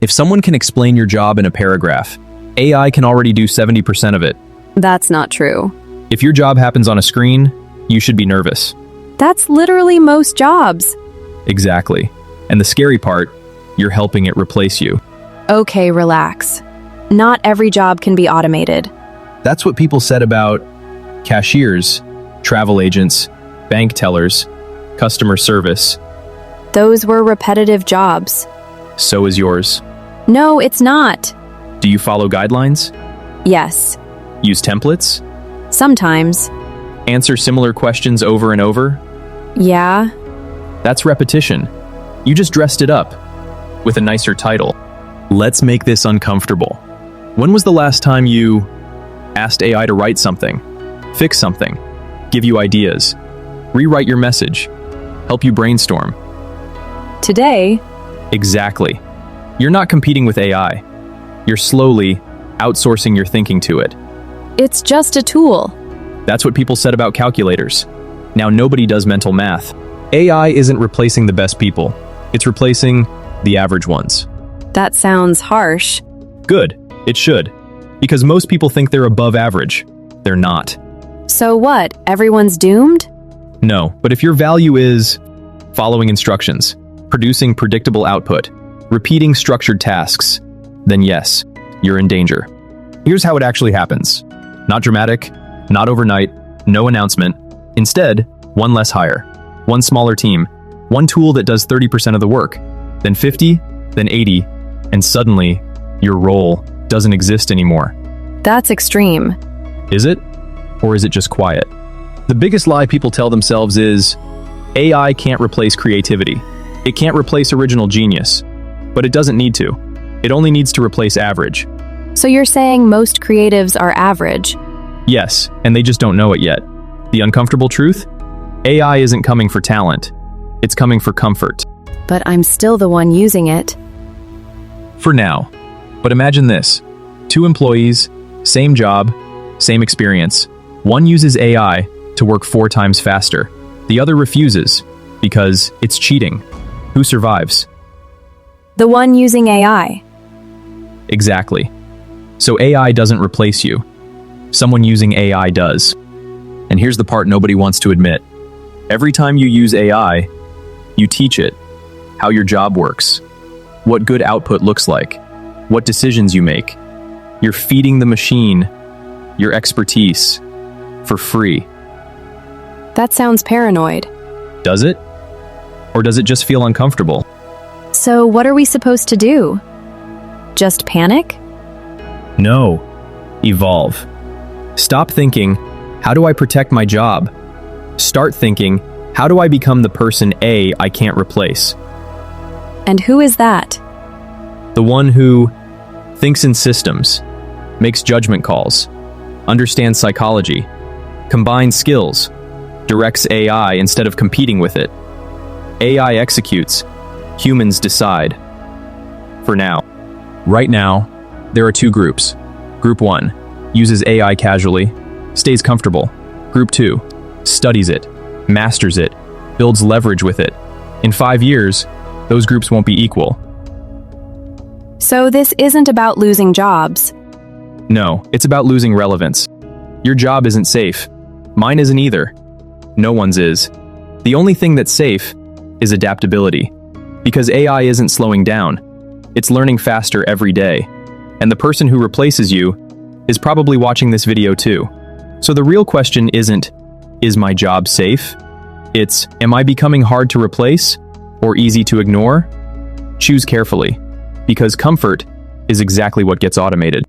If someone can explain your job in a paragraph, AI can already do 70% of it. That's not true. If your job happens on a screen, you should be nervous. That's literally most jobs. Exactly. And the scary part, you're helping it replace you. Okay, relax. Not every job can be automated. That's what people said about cashiers, travel agents, bank tellers, customer service. Those were repetitive jobs. So is yours. No, it's not. Do you follow guidelines? Yes, Use templates? sometimes. Answer similar questions over and over? Yeah, That's repetition. You just dressed it up with a nicer title. Let's make this uncomfortable. When was the last time you asked AI to write something, fix something, give you ideas, rewrite your message, help you brainstorm? today. Exactly. You're not competing with AI. You're slowly outsourcing your thinking to it. It's just a tool. That's what people said about calculators. Now nobody does mental math. AI isn't replacing the best people. It's replacing the average ones. That sounds harsh. Good. It should. Because most people think they're above average. They're not. So what? Everyone's doomed? No, but if your value is following instructions, producing predictable output, repeating structured tasks, then yes, you're in danger. Here's how it actually happens. Not dramatic, not overnight, no announcement. Instead, one less hire, one smaller team, one tool that does 30% of the work, then 50, then 80, and suddenly, your role doesn't exist anymore. That's extreme. Is it? Or is it just quiet? The biggest lie people tell themselves is, AI can't replace creativity. It can't replace original genius. But it doesn't need to. It only needs to replace average. So you're saying most creatives are average? Yes, and they just don't know it yet. The uncomfortable truth? AI isn't coming for talent. It's coming for comfort. But I'm still the one using it. For now. But imagine this. 2 employees, same job, same experience. One uses AI to work 4 times faster. The other refuses because it's cheating. Who survives? The one using AI. Exactly. So AI doesn't replace you. Someone using AI does. And here's the part nobody wants to admit. Every time you use AI, you teach it how your job works, what good output looks like, what decisions you make. You're feeding the machine your expertise for free. That sounds paranoid. Does it? Or does it just feel uncomfortable? So what are we supposed to do? Just panic? No. Evolve. Stop thinking, how do I protect my job? Start thinking, how do I become the person I can't replace? And who is that? The one who thinks in systems, makes judgment calls, understands psychology, combines skills, directs AI instead of competing with it. AI executes, humans decide. For now. Right now, there are 2 groups. Group 1 uses AI casually, stays comfortable. Group 2 studies it, masters it, builds leverage with it. In 5 years, those groups won't be equal. So this isn't about losing jobs. No, it's about losing relevance. Your job isn't safe. Mine isn't either. No one's is. The only thing that's safe is adaptability. Because AI isn't slowing down. It's learning faster every day. And the person who replaces you is probably watching this video too. So the real question isn't, is my job safe? It's, am I becoming hard to replace or easy to ignore? Choose carefully, because comfort is exactly what gets automated.